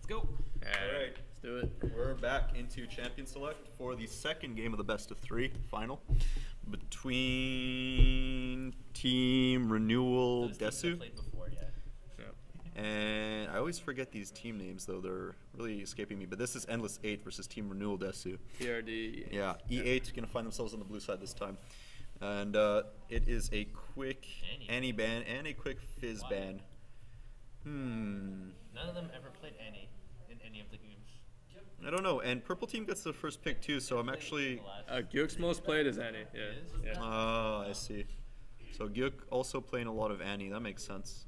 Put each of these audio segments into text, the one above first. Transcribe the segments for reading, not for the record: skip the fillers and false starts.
Let's go. All right, Let's do it. we're back into Champion Select for the second game of the best of three final between Team Renewal Those teams Desu. I've played before, yeah. And I always forget these team names, though. They're really escaping me. But this is Endless 8 versus Team Renewal Desu. TRD. Yeah, E8 going to find themselves on the blue side this time. And it is a quick Annie ban and a quick Fizz ban. None of them ever played Annie in any of the games. I don't know. And Purple Team gets the first pick, too, so I'm actually... Gyuk's most played is Annie. Yeah. Oh, I see. So Gyuk also playing a lot of Annie. That makes sense.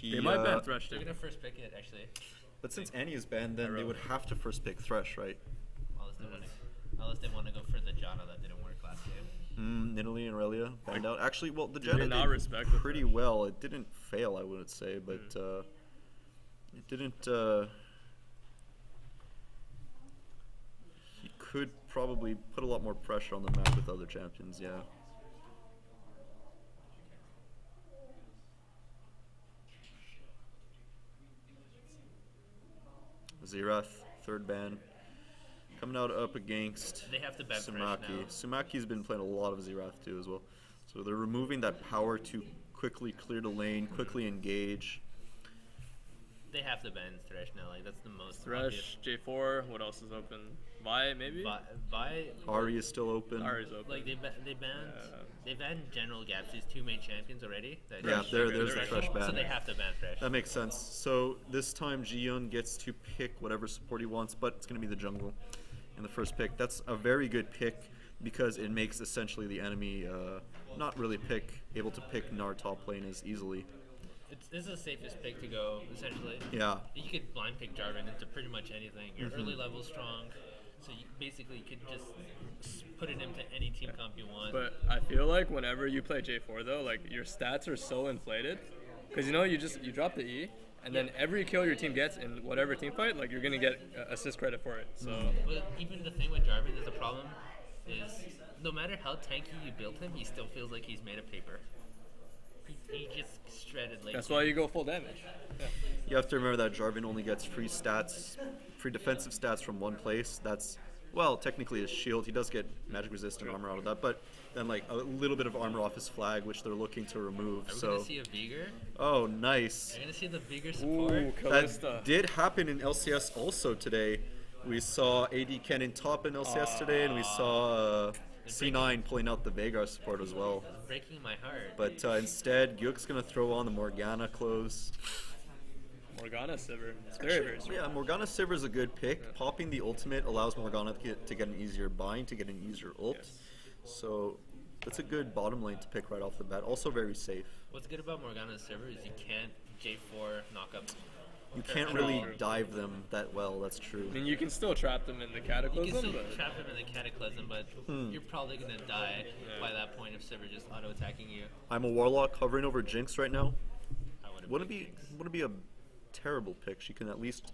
They might ban Thresh, They're too. gonna first pick it, actually. But since Annie is banned, then they would have to first pick Thresh, right? Unless they want to go for the Janna that didn't work last game. Nidalee and Aurelia banned out. Actually, well, the they Janna not did respect the pretty Thresh? well. It didn't fail, I wouldn't say, but it didn't... he could probably put a lot more pressure on the map with other champions, yeah. Xerath, third ban. Coming out up against They have to ban Thresh Sumaki. now. Sumaki's been playing a lot of Xerath too as well. So they're removing that power to quickly clear the lane, quickly engage. They have to ban Thresh now. Like that's the most Thresh, J4. What else is open? Vi, maybe? Vi, Ahri is still open. Ahri's open. like they banned General Gapsy's two main champions already. That Yeah, Thresh- there's the Thresh ban. So they have to ban Thresh. That makes sense. So this time Jiyeon gets to pick whatever support he wants, but it's going to be the jungle in the first pick. That's a very good pick because it makes essentially the enemy not really able to pick Gnar top lane as easily. This is the safest pick to go, essentially. Yeah. You could blind pick Jarvan into pretty much anything. You're early level strong, so you basically could just put it into any team comp you want. But I feel like whenever you play J4 though, like your stats are so inflated, because you drop the E, and then every kill your team gets in whatever team fight, like you're gonna get assist credit for it. So But even the thing with Jarvan is the problem is no matter how tanky you build him, he still feels like he's made of paper. He just shredded late. that's why you go full damage. Yeah. You have to remember that Jarvan only gets free defensive stats from one place. That's, well, technically his shield. He does get magic resistant armor out of that, but then like a little bit of armor off his flag, which they're looking to remove. Are we So, gonna see a Vigor? oh, nice. Are we gonna see the Vigor support? Ooh, Kalista. That did happen in LCS also today. We saw AD Cannon top in LCS today, and we saw C9 pulling out the Veigar support as well. It's breaking my heart. But instead, Gyuk's going to throw on the Morgana clothes. Morgana Sivir. It's very, very strong. Yeah, Morgana Sivir is a good pick. Popping the ultimate allows Morgana to get an easier bind, to get an easier ult. Yes. So that's a good bottom lane to pick right off the bat. Also very safe. What's good about Morgana's server is you can't J4 knock up. You can't really dive them that well, that's true. I mean, you can still trap them in the You Cataclysm, can still but trap him in the Cataclysm, but you're probably gonna die by that point if Sivir just auto attacking you. I'm a Warlock hovering over Jinx right now. I wouldn't Wouldn't pick be Jinx. wouldn't be a terrible pick. She can at least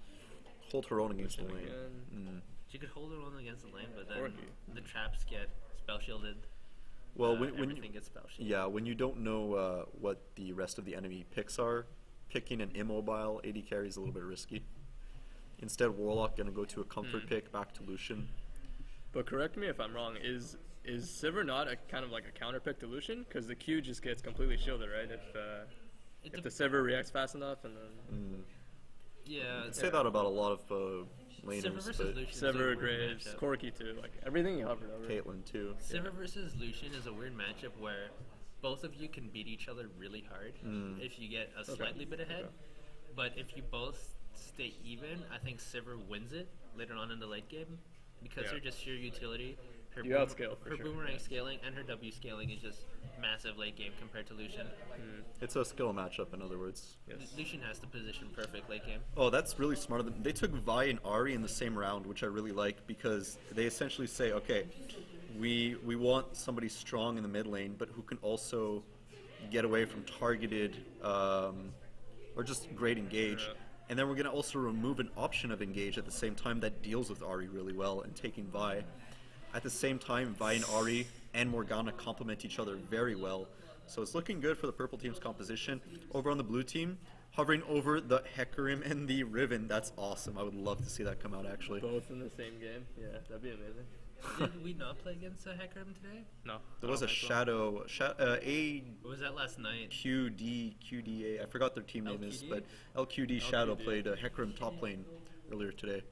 hold her own against the lane. again. She could hold her own against the lane, but then Corky. the traps get spell shielded. Well, when everything you, gets spell shielded. yeah, when you don't know what the rest of the enemy picks are, picking an immobile AD carry is a little bit risky. Instead, Warlock gonna go to a comfort pick back to Lucian. But correct me if I'm wrong. Is Sivir not a kind of like a counter pick to Lucian? Because the Q just gets completely shielded, right? If the Sivir reacts fast enough, and then Yeah. I'd say that about a lot of Sivir laners, versus but Lucian is a Sivir, weird Graves, matchup. Corky too, like everything you hovered over. Caitlyn too. Sivir versus Lucian is a weird matchup where both of you can beat each other really hard if you get a slightly bit ahead. But if you both stay even, I think Sivir wins it later on in the late game because her just sheer utility, her, You outscale for her sure. boomerang scaling and her W scaling is just massive late game compared to Lucian. It's a skill matchup, in other words. Yes. Lucian has the position perfect late game. Oh, that's really smart of them. They took Vi and Ahri in the same round, which I really like because they essentially say, okay, we want somebody strong in the mid lane, but who can also get away from targeted or just great engage. And then we're going to also remove an option of engage at the same time that deals with Ahri really well and taking Vi. At the same time, Vi and Ahri and Morgana complement each other very well. So it's looking good for the purple team's composition. Over on the blue team, hovering over the Hecarim and the Riven. That's awesome. I would love to see that come out, actually. Both in the same game. Yeah, that'd be amazing. Did we not play against Hecarim today? No. There was a Shadow, Or was that last night? QDA. I forgot their team name is, LQD? but LQD Shadow played Hecarim top lane earlier today.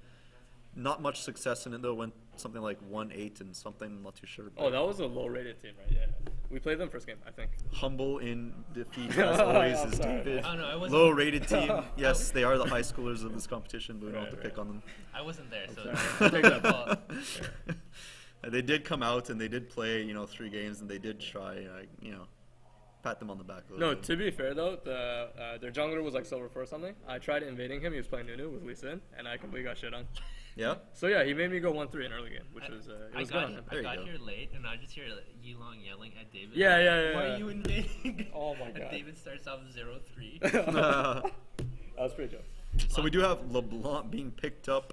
Not much success in it, though. Went something like 1-8 and something. I'm not too sure. Oh, that was a low-rated team, right? Yeah. We played them first game, I think. Humble in defeat, as always, is Sorry. David. Oh, no, I wasn't- Low-rated team. Yes, they are the high schoolers of this competition, but we don't have to Right, pick on them. I wasn't there, so I'll take that fault. They did come out and they did play, 3 games, and they did try, pat them on the back a little No, bit. to be fair though, their jungler was like silver 4 or something. I tried invading him. He was playing Nunu with Lee Sin, and I completely got shit on. Yeah? So yeah, he made me go 1-3 in early game, which was it I was good got, on him. There I you got go. here late, and I just hear Yilong yelling at David. Yeah, yeah. Why are you invading? Oh my And God. David starts off 0-3. That was pretty joke. So we do have LeBlanc being picked up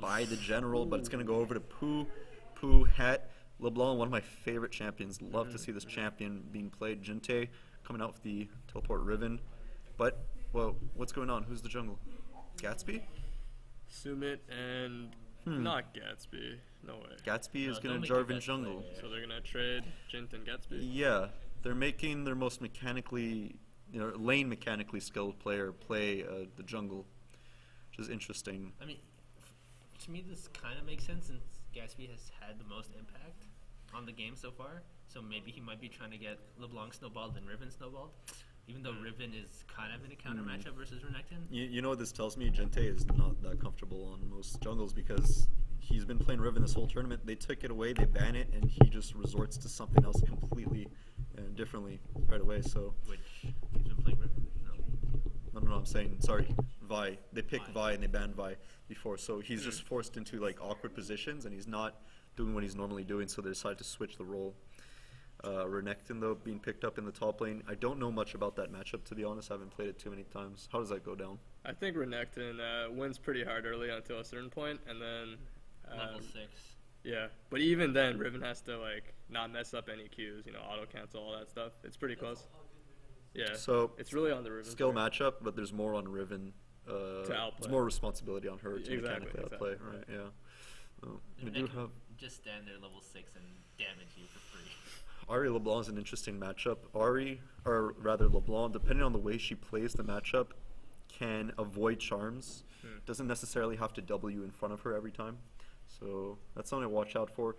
by the general, but it's going to go over to Pooh Het. LeBlanc, one of my favorite champions. Love to see this champion being played. Jinte coming out with the teleport Riven. But, well, what's going on? Who's the jungle? Gatsby? Sumit and not Gatsby. No way. Gatsby is No, going don't to make it Jarvan Gatsby. jungle. So they're gonna trade Jint and Gatsby. Yeah, they're making their most mechanically, lane mechanically skilled player play the jungle, which is interesting. I mean, to me, this kind of makes sense since Gatsby has had the most impact on the game so far. So maybe he might be trying to get LeBlanc snowballed and Riven snowballed. Even though Riven is kind of in a counter matchup versus Renekton. You know what this tells me? Gente is not that comfortable on most jungles because he's been playing Riven this whole tournament. They took it away, they ban it, and he just resorts to something else completely and differently right away. So Which he's been playing Riven? No. no, I'm saying sorry, Vi. They picked Vi and they banned Vi before, so he's just forced into like awkward positions and he's not doing what he's normally doing. So they decided to switch the role. Renekton though being picked up in the top lane. I don't know much about that matchup, to be honest. I haven't played it too many times. How does that go down? I think Renekton wins pretty hard early until a certain point, and then Level 6. yeah. But even then, Riven has to like not mess up any Qs, auto cancel, all that stuff. It's pretty close. Yeah. So it's really on the Riven. skill player. matchup, but there's more on Riven. To outplay. It's more responsibility on her to Exactly, mechanically outplay. exactly. Right? Yeah. We Renekton do have just stand there level 6 and damage you for free. Ari LeBlanc is an interesting matchup. Ari, or rather LeBlanc, depending on the way she plays the matchup, can avoid charms. Doesn't necessarily have to W in front of her every time. So that's something to watch out for.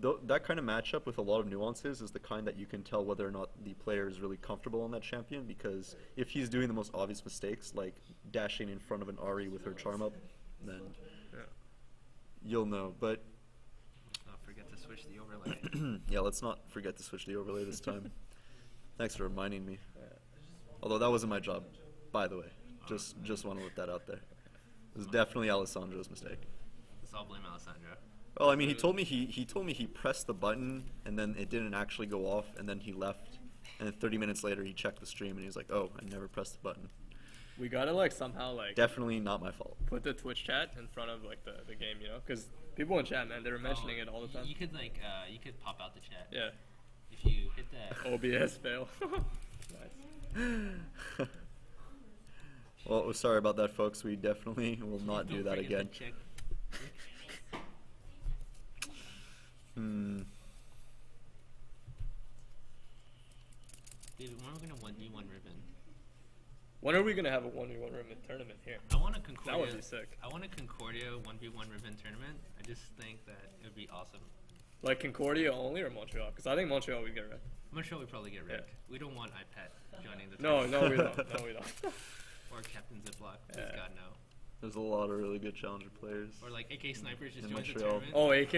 That kind of matchup with a lot of nuances is the kind that you can tell whether or not the player is really comfortable on that champion, because if he's doing the most obvious mistakes, like dashing in front of an Ari with her charm up, then you'll know. But Don't forget to switch the overlay. yeah, let's not forget to switch the overlay this time. Thanks for reminding me. Although that wasn't my job, by the way. Just want to let that out there. It was definitely Alessandro's mistake. Let's all blame Alessandro. Well, I mean, he told me he pressed the button and then it didn't actually go off, and then he left. And then 30 minutes later, he checked the stream and he was like, "Oh, I never pressed the button." We gotta like somehow like Definitely not my fault. put the Twitch chat in front of like the game, because people in chat, man, they were mentioning it all the time. You could you could pop out the chat. Yeah. If you hit that. OBS fail. Nice. Well, sorry about that, folks. We definitely will not do Don't that forget to again. check. David, when are we gonna 1v1 Riven? When are we gonna have a 1v1 Riven tournament here? I want a Concordia. That would be sick. I want a Concordia 1v1 Riven tournament. I just think that it would be awesome. Like Concordia only or Montreal? Because I think Montreal we get red. I'm sure we probably get Yeah. wrecked. We don't want iPad joining the No, tournament. no, we don't. No, we don't. Or Captain Ziploc. Please Yeah. God no. There's a lot of really good challenger players. Or like AK Snipers just In joined the Montreal. tournament. Oh, AK.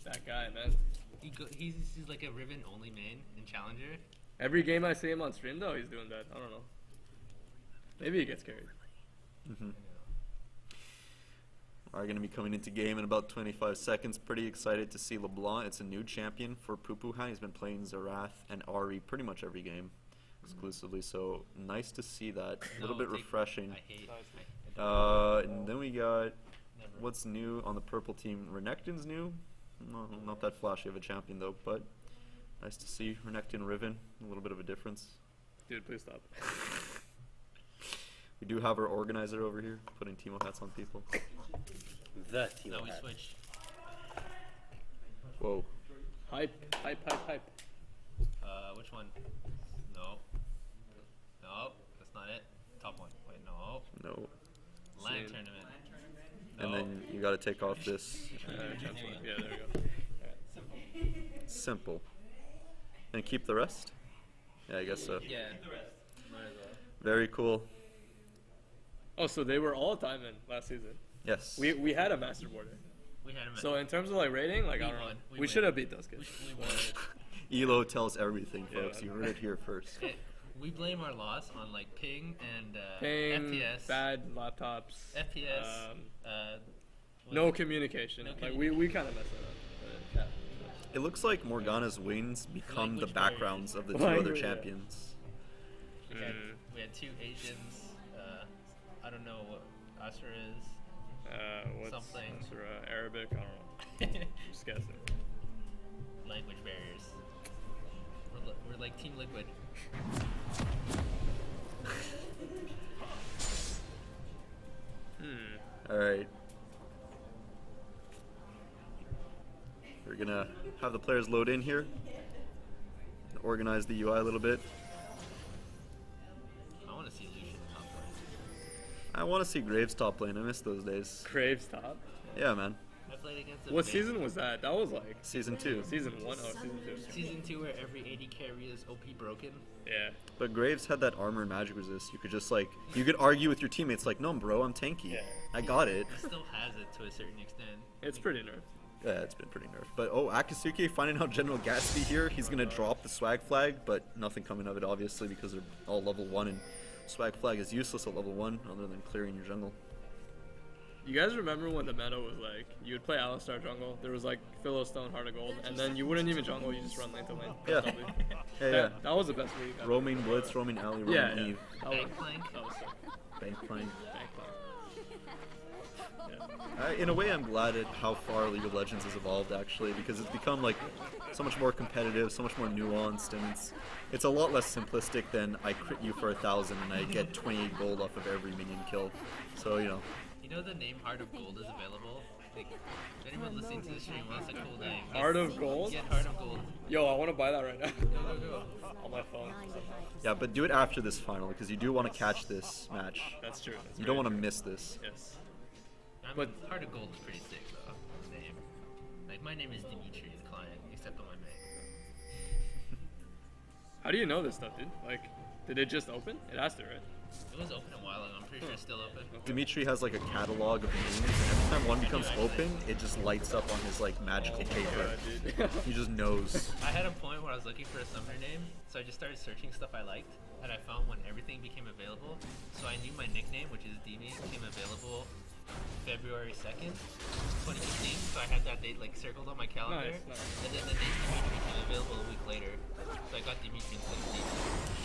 That guy, man. He's like a Riven only main in Challenger. Every game I see him on stream, though, he's doing that. I don't know. Maybe he gets carried. Are going to be coming into game in about 25 seconds. Pretty excited to see LeBlanc. It's a new champion for Pupuhan. He's been playing Zerath and Ari pretty much every game exclusively. So nice to see that. A little bit refreshing. I hate. And then we got what's new on the purple team. Renekton's new. No, not that flashy of a champion though, but nice to see Renekton Riven. A little bit of a difference. Dude, please stop. We do have our organizer over here putting Teemo hats on people. The team. Now we switch. Whoa. Hype. Which one? No. No, that's not it. Top one. Wait, no. No. Land Same. tournament. And No. then you got to take off this. Yeah, there we go. Simple. And keep the rest? Yeah, I guess so. Yeah. Might as well. Very cool. Oh, so they were all diamond last season. Yes. We had a master border. We had him at So in terms of like rating, like We I don't know, won. We we win. should have beat those kids. we won it. Elo tells everything, Yeah. folks. You heard it here first. We blame our loss on like ping and Ping, FPS. bad laptops, FPS. What no was it? communication. No Like we kind of messed it up. It looks like Morgana's wins become the Language backgrounds of the two Language, other yeah. champions. We had 2 Asians. I don't know what Asura is. What's Something. Arabic? I don't know. Just guessing. Language barriers. We're like Team Liquid. Alright. We're gonna have the players load in here. Organize the UI a little bit. I want to see Lucian top lane. I want to see Graves top lane. I miss those days. Graves top. Yeah, man. I played against a What big- season was that? That was like Season 2. season 1. Oh, season 2. Season 2 where every AD carry is OP broken. Yeah. But Graves had that armor and magic resist. You could just like, you could argue with your teammates like, no, bro, I'm tanky. Yeah. I got it. He still has it to a certain extent. It's pretty nerfed. Yeah, it's been pretty nerfed. But oh, Akatsuki finding out General Gatsby here. He's gonna drop the swag flag, but nothing coming of it obviously because they're all level 1 and swag flag is useless at level 1 other than clearing your jungle. You guys remember when the meta was like, you would play Alistar jungle, there was like Philistone, Heart of Gold, and then you wouldn't even jungle, you just run lane to lane. Yeah. Probably. Yeah, yeah. That was the best league. ever. Roaming Blitz, roaming Alley, roaming Yeah, yeah. Eve, That was, Bank plank. that was sick. bank plank. Bank plank. Yeah. In a way, I'm glad at how far League of Legends has evolved actually, because it's become like so much more competitive, so much more nuanced, and it's a lot less simplistic than I crit you for 1,000 and I get 28 gold off of every minion kill. So you know, You know the name Heart of Gold is available? Like, if anyone listening to the stream wants a cool name. Heart of Gold? Get Heart of Gold. Yo, I want to buy that right now. Go. On my phone. yeah, but do it after this final because you do want to catch this match. That's true. That's You don't very want to true. miss this. Yes. I mean, But- Heart of Gold is pretty sick though. Name. Like my name is Dimitri, the client, except on my Mac. How do you know this stuff, dude? Like, did it just open? It has to, right? It was open a while ago. I'm pretty sure it's still open. Dimitri has like a catalog of names, and every time one becomes open, it just lights up on his like magical paper. Yeah, dude. He just knows. I had a point where I was looking for a summoner name, so I just started searching stuff I liked, and I found when everything became available. So I knew my nickname, which is Dimi, became available February 2nd, 2015. So I had that date like circled on my calendar, Nice. and then the name Dimitri became available a week later. So I got Dimitri instead of Dimi.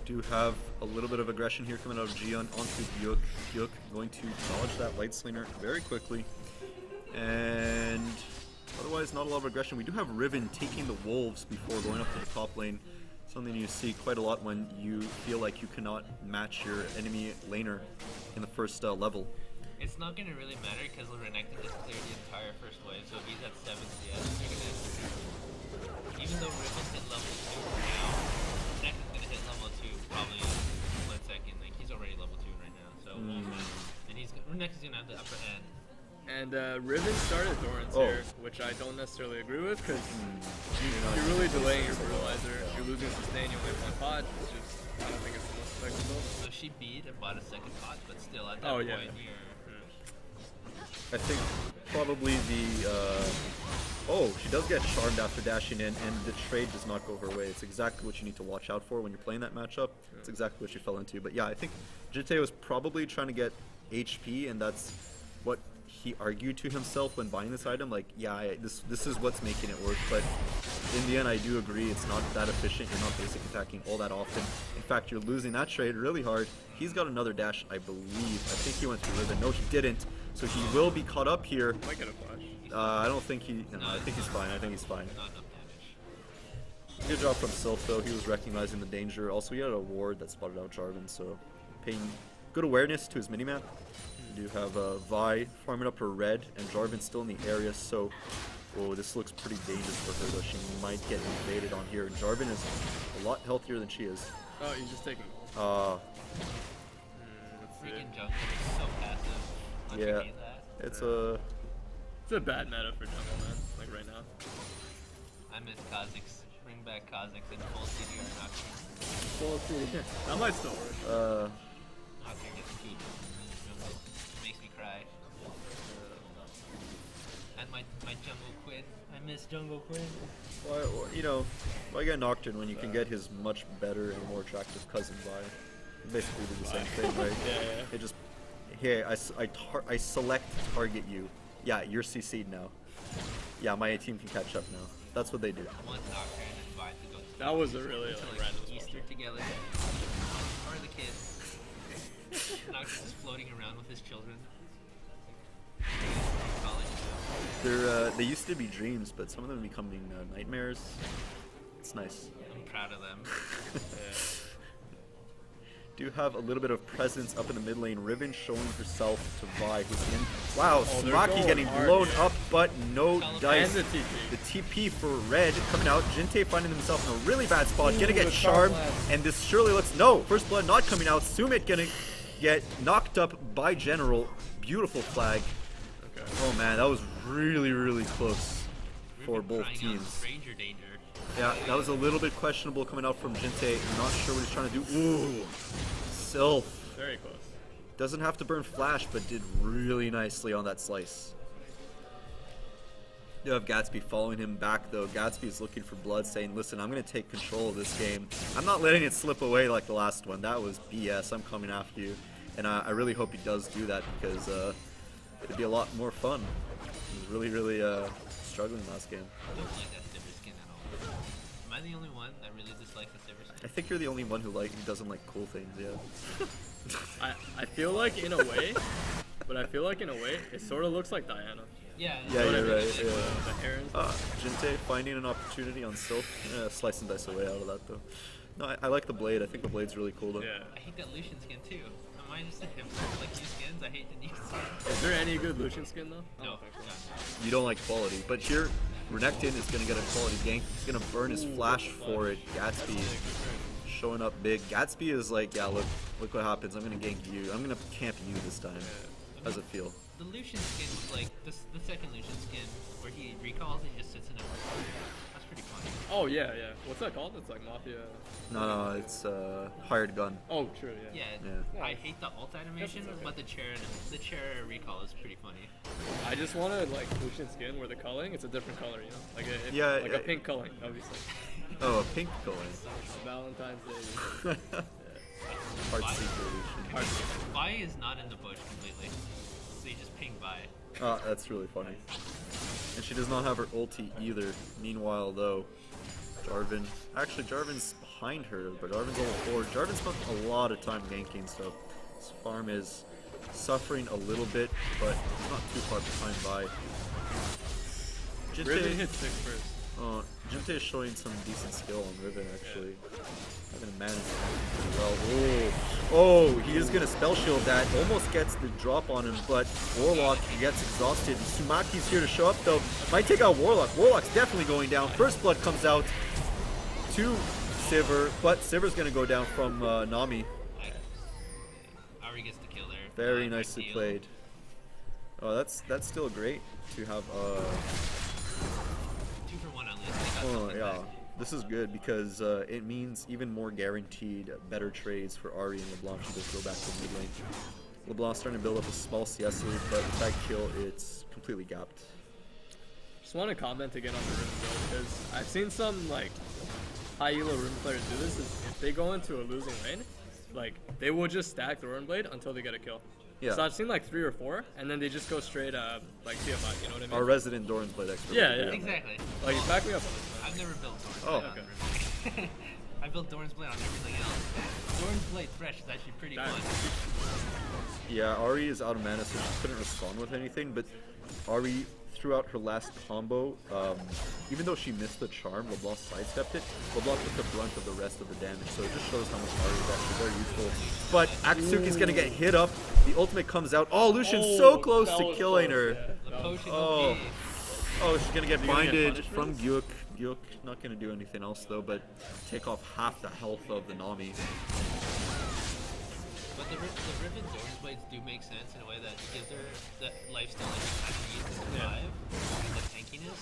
Do have a little bit of aggression here coming out of Gion onto Gyuk. Gyuk going to dodge that Light Slinger very quickly. And otherwise, not a lot of aggression. We do have Riven taking the Wolves before going up to the top lane. Something you see quite a lot when you feel like you cannot match your enemy laner in the first level. It's not going to really matter because Renekton just cleared the entire first wave, so if he's at 7 CS, you're gonna... Even though Riven's hit level 2 now, Renekton's going to hit level 2 probably in a split second. Like, he's already level 2 right now, so... And Renekton's going to have the upper hand. And Riven started Doran's Oh. here, which I don't necessarily agree with, because you're really delaying your fertilizer. You're losing sustain, you only have one pot. It's just, I don't think it's the most effective. So she beat and bought a second pot, but still at that Oh, point, yeah. you're... I think probably the... Oh, she does get charmed after dashing in, and the trade does not go her way. It's exactly what you need to watch out for when you're playing that matchup. It's exactly what she fell into. But yeah, I think Jite was probably trying to get HP, and that's what he argued to himself when buying this item. Like, yeah, this is what's making it work. But in the end, I do agree it's not that efficient. You're not basic attacking all that often. In fact, you're losing that trade really hard. He's got another dash, I believe. I think he went through Riven. No, he didn't. So he will be caught up here. Might get a flash. I don't think he... No, I think he's fine. I think he's fine. Not enough Good job from Sylph though. He was recognizing the danger. Also, he had a ward that spotted out Jarvan, so paying good awareness to his minimap. We do have Vi farming up her red, and Jarvan still in the area, so oh, this looks pretty dangerous for her though. She might get invaded on here, and Jarvan is a lot healthier than she is. Oh, he's just taking. Freaking jungle is so passive. Don't you Yeah, hate that? it's It's a bad meta for jungle, man. Like right now. I miss Kha'Zix. Bring back Kha'Zix and full CD or Nocturne. Well, that might still work. Nocturne gets too jungle. It makes me cry. And my jungle Quinn. I miss jungle Quinn. why get Nocturne when you can get his much better and more attractive cousin Vi? Basically do the same thing, right? Yeah. It just, hey, I select target you. Yeah, you're CC'd now. Yeah, my team can catch up now. That's what they do. I want Nocturne and Vi to go to That was a really to like random Easter spot. together. Or the kids. Nocturne is floating around with his children. College. They used to be dreams, but some of them are becoming nightmares. It's nice. I'm proud of them. Do have a little bit of presence up in the mid lane. Riven showing herself to Vi, who's in. Wow, they're Smaki going getting hard, blown dude. up, but no dice. And the TP. The TP for Red coming out. Jinte finding himself in a really bad spot. Gonna get the charmed, Charm Blast. and this surely looks. No, First Blood not coming out. Sumit gonna get knocked up by General. Beautiful flag. Okay. Oh man, that was really close for Riven both crying out teams. Stranger danger. Yeah, that was a little bit questionable coming out from Jinte. Not sure what he's trying to do. Ooh, Sylph. Very close. Doesn't have to burn flash, but did really nicely on that slice. You have Gatsby following him back though. Gatsby is looking for blood, saying, listen, I'm going to take control of this game. I'm not letting it slip away like the last one. That was BS. I'm coming after you. And I really hope he does do that because it'd be a lot more fun. He was really struggling last game. I don't like that Sivir skin at all. Am I the only one that really dislikes the Sivir skin? I think you're the only one who doesn't like cool things, yeah. I feel like in a way, it sort of looks like Diana. Yeah. Yeah, What I you're mean, right. like, Yeah. the hair and Jinte finding an opportunity on Sylph. Slice and dice away out of that though. No, I like the blade. I think the blade's really cool though. Yeah. I hate that Lucian skin too. Am I just a hipster like new skins? I hate the new skins. Is there any good Lucian skin though? I No. don't think so. You don't like quality, but here Renekton is gonna get a quality gank. He's gonna burn his flash for it. Gatsby showing up big. Gatsby is like, yeah, look what happens. I'm gonna gank you. I'm gonna camp you this time. How's it feel? The Lucian skin, like the second Lucian skin, where he recalls and he just sits in a. That's pretty funny. Oh yeah. What's that called? It's like Mafia. No, it's hired gun. Oh, true. Yeah. Yeah. I hate the ult animation, okay. but the chair recall is pretty funny. I just wanted like Lucian skin where the culling, it's a different color, you know, like a Yeah, like a pink culling, obviously. Oh, a pink color. Valentine's Day. Heart secret. Hard to get. Vi is not in the bush completely, so you just ping Vi. Oh, that's really funny. And she does not have her ulti either. Meanwhile, though, Jarvan's behind her, but Jarvan's level 4. Jarvan spent a lot of time ganking, so his farm is suffering a little bit, but he's not too far behind by. Riven hit 6 first. Jinte is showing some decent skill on Riven, actually. I'm gonna manage it pretty well. Oh, he is gonna spell shield that. Almost gets the drop on him, but Warlock gets exhausted. Sumaki's here to show up though. Might take out Warlock. Warlock's definitely going down. First blood comes out to Sivir, but Sivir's gonna go down from Nami. Ari gets the kill there. Very Good nicely deal. played. Oh, that's still great to have. 2 for 1 at least. They got Oh something yeah, back. this is good because it means even more guaranteed better trades for Ari and LeBlanc. She does go back to mid lane. LeBlanc's starting to build up a small CS lead, but with that kill, it's completely gapped. Just want to comment again on the Riven build because I've seen some like high elo Riven players do this. Is if they go into a losing lane, like they will just stack the Roaring Blade until they get a kill. Yeah. So I've seen like 3 or 4, and then they just go straight like TF5. You know what I mean? Our resident Doran's Blade expert. Yeah, would yeah. be on that. Exactly. Like back me up on this. Man. I've never built Thor. Oh. Okay. I built Doran's Blade on everything else. Doran's Blade Thresh is actually pretty That- fun. Yeah, Ari is out of mana, so she couldn't respond with anything, but Ari, throughout her last combo, even though she missed the charm, LeBlanc sidestepped it. LeBlanc took the brunt of the rest of the damage, so it just shows how much Ari is actually very useful. But Akatsuki's gonna get hit up, the ultimate comes out. Oh, Lucian's so close that to was killing close, her. yeah. The potion Oh. OP. Oh, she's gonna get Is he gonna get binded punished for from this? Gyuk. Gyuk not gonna do anything else though, but take off half the health of the Nami. But the Riven Doran's Blades do make sense in a way that it gives her the lifesteal that she kind of needs to survive, and the tankiness.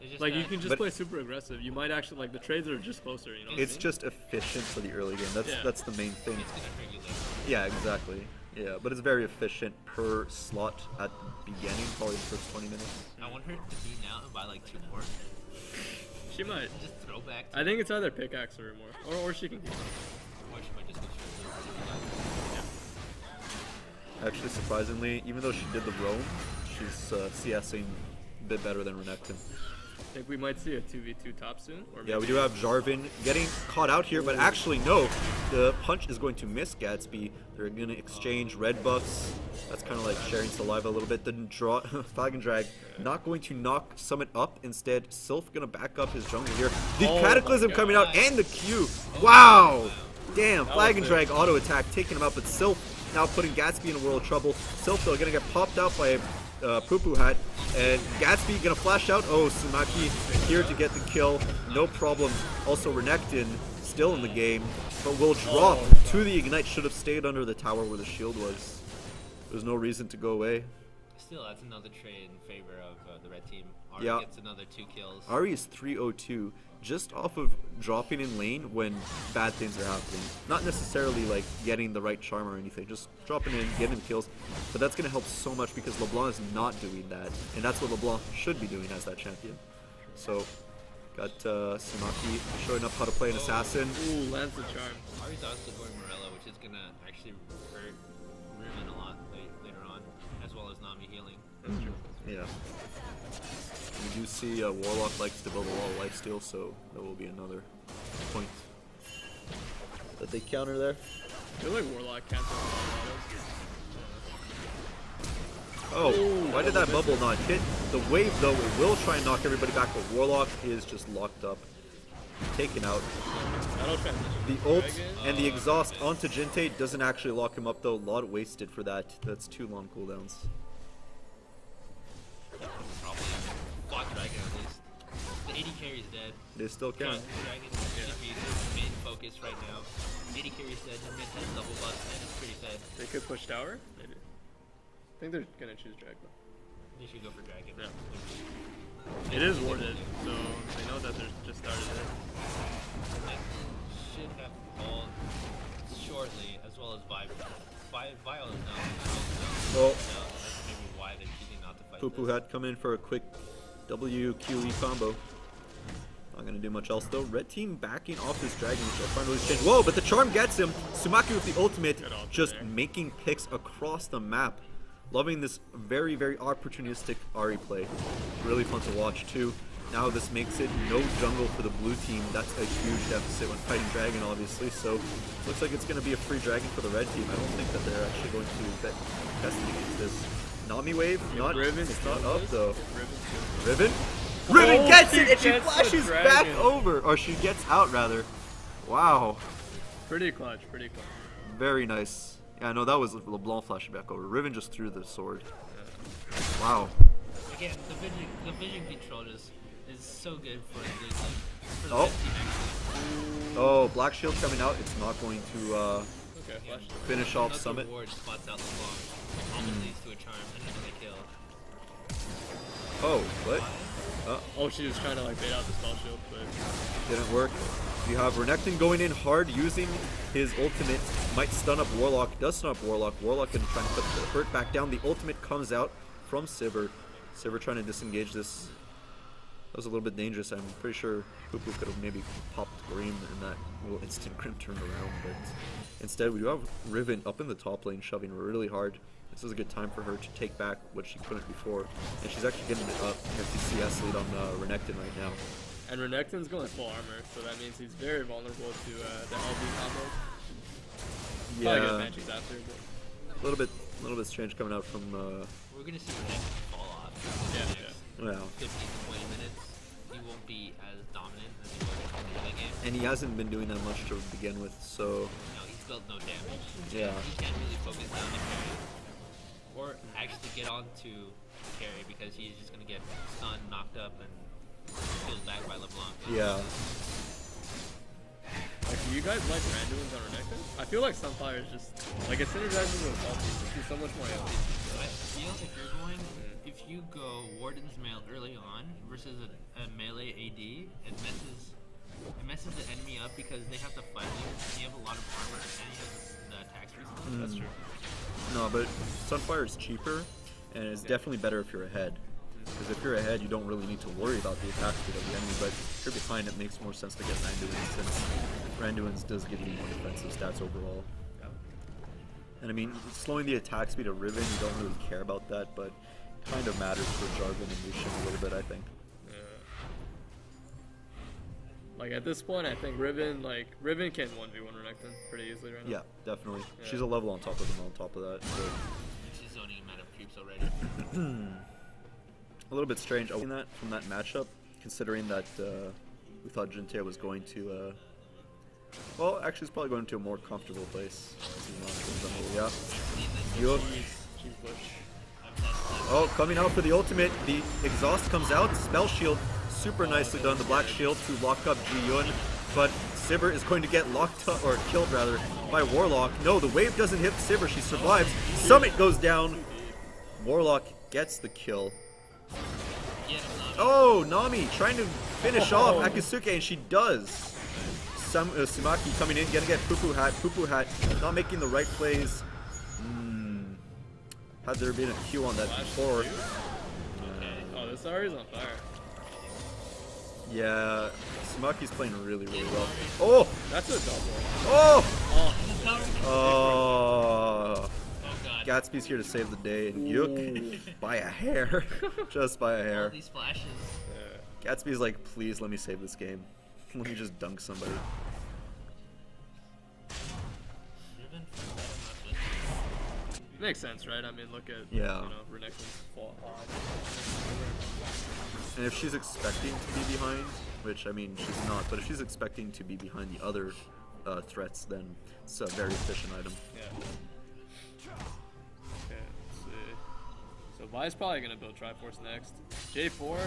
It's just Like you that- can just But- play super aggressive. You might actually like the trades are just closer. You know. what I It's mean? just efficient for the early game. Yeah. That's the main thing. It's gonna hurt you later. Yeah, exactly. Yeah, but it's very efficient per slot at the beginning, probably the first 20 minutes. I want her to beat now and buy like 2 more. She might. Just throw back. I think it's either pickaxe or more, or she can keep. Or she might just go straight Actually, surprisingly, even though she did the roam, she's CSing a bit better than Renekton. I think we might see a 2v2 top soon. Or Yeah, we maybe- do have Jarvan getting caught out here, but actually no, the punch is going to miss Gatsby. They're going to exchange red buffs. That's kind of like sharing saliva a little bit. The draw, Flag and Drag not going to knock Summit up. Instead, Sylph going to back up his jungle here. The Oh Cataclysm my coming out God. and the Q. Wow! Damn, That Flag was and big. Drag auto attack taking him out, but Sylph now putting Gatsby in a world of trouble. Sylph though going to get popped out by Poo Poo Hat, and Gatsby gonna flash out. Oh, Sumaki here to get the kill, no problem. Also, Renekton still in the game, but will drop to the Ignite. Should have stayed under the tower where the shield was. There's no reason to go away. Still, that's another trade in favor of the red team. Ari Yeah. gets another 2 kills. Ari is 302, just off of dropping in lane when bad things are happening. Not necessarily like getting the right charm or anything, just dropping in, getting kills. But that's going to help so much because LeBlanc is not doing that. And that's what LeBlanc should be doing as that champion. So, got Sumaki showing up how to play an assassin. Ooh, lands the charm. Ari's also going Morella, which is gonna actually hurt Riven a lot later on, as well as Nami healing. That's true. Yeah. We do see Warlock likes to build a lot of lifesteal, so that will be another point that they counter there. I feel like Warlock cancels a lot of autos. Oh, Ooh, why did that bubble not hit? The wave, though, it will try and knock everybody back, but Warlock is just locked up. Taken out. That'll transition. The ult Dragon. and the exhaust onto Jinte doesn't actually lock him up, though. A lot wasted for that. That's 2 long cooldowns. Probably block Dragon at least. The 80 carry's dead. They still can. Dragon should be the main focus right now. 80 carry's dead, and mid has double buff, and it's pretty fed. They could push tower, maybe. I think they're gonna choose Drag though. They should go for Dragon. Yeah. It is warded, so they know that they're just started there. Like, should have called shortly, as well as Vile. Vile is no. Oh, No, that's maybe why they're choosing not to fight Poo Poo this. had come in for a quick WQE combo. Not gonna do much else though. Red team backing off this dragon, which I find really strange. Whoa, but the charm gets him. Sumaki with the ultimate, Good ult just there. making picks across the map. Loving this very, very opportunistic Ari play. Really fun to watch too. Now this makes it no jungle for the blue team. That's a huge deficit when fighting dragon, obviously. So looks like it's gonna be a free dragon for the red team. I don't think that they're actually going to test against this. Nami wave, not, Riven it's not still up is. though. Riven's Riven? Riven Oh, gets she it and she gets the flashes back dragon. over. Or she gets out rather. Wow. pretty clutch, pretty clutch. Very nice. Yeah, no, that was LeBlanc flashing back over. Riven just threw the sword. Wow. Again, the vision control is so good for the blue team. For the Oh. red team, actually. Oh, Black Shield coming out. It's not going to Okay, flash. finish off Another Summit. ward spots out the long. Almost leads to a charm and another kill. Oh, what? Oh, she was trying to like bait out the spell shield, but Didn't work. You have Renekton going in hard, using his ultimate. Might stun up Warlock. Does stun up Warlock. Warlock gonna try and put the hurt back down. The ultimate comes out from Sivir. Sivir trying to disengage this. That was a little bit dangerous. I'm pretty sure Poo Poo could have maybe popped Grim and that little instant Grim turned around. But instead, we do have Riven up in the top lane, shoving really hard. This is a good time for her to take back what she couldn't before. And she's actually getting a hefty CS lead on Renekton right now. And Renekton's going full armor, so that means he's very vulnerable to the LB combo. Probably get Yeah, Banshees after, but a little bit strange coming out from. We're gonna see Renekton fall off. yeah, in the yeah. next Yeah, 15 to 20 minutes. He won't be as dominant as he was in the early game. and he hasn't been doing that much to begin with, so No, he's built no damage. Yeah. He can't really focus down the carry. Or actually get on to carry because he's just gonna get stunned, knocked up, and killed back by LeBlanc. yeah. Like, do you guys like Randuin's on Renekton? I feel like Sunfire is just, like, it synergizes with ulti. She's so much more healthy. I feel if you're going, if you go Warden's Mail early on versus a melee AD, it messes the enemy up because they have to fight you, and you have a lot of armor, and you have the attacks response. That's true. No, but Sunfire is cheaper, and it's definitely better if you're ahead. Because if you're ahead, you don't really need to worry about the attack speed of the enemy, but if you're behind, it makes more sense to get Randuin, since Randuin's does give you more defensive stats overall. And I mean, slowing the attack speed of Riven, you don't really care about that, but kind of matters for Jarvan and Lucian a little bit, I think. Like, at this point, I think Riven can 1v1 Renekton pretty easily right now. Yeah, definitely. Yeah. She's a level on top of him on top of that. So. She's zoning him out of creeps already. A little bit strange owning that from that matchup, considering that we thought Jintae was going to, well, actually, he's probably going to a more comfortable place. Yeah. Yup. She's Bush. Oh, coming out for the ultimate. The exhaust comes out. Spell shield, super nicely done. The black shield to lock up Ji-Yun, but Sivir is going to get locked up, or killed rather, by Warlock. No, the wave doesn't hit Sivir. She survives. Summit goes down. Warlock gets the kill. Oh, Nami trying to finish off Akisuke, and she does. Sumaki coming in, gonna get Poo-Poo Hat. Poo-Poo Hat not making the right plays. Had there been a Q on that before. Oh, this Ari's on fire. Yeah, Sumaki's playing really, really well. Oh! That's a double. Oh! Oh, Oh! Oh god. Gatsby's here to save the day, and Yuk, by a hair. Just by a All hair. these flashes. Gatsby's like, please let me save this game. Let me just dunk somebody. Riven for that, I'm not listening. makes sense, right? I mean, look at Yeah. you know, Renekton's fall. And if she's expecting to be behind, which I mean she's not, but if she's expecting to be behind the other threats, then it's a very efficient item. Yeah. Okay, let's see. So Vi's probably gonna build Triforce next. J4.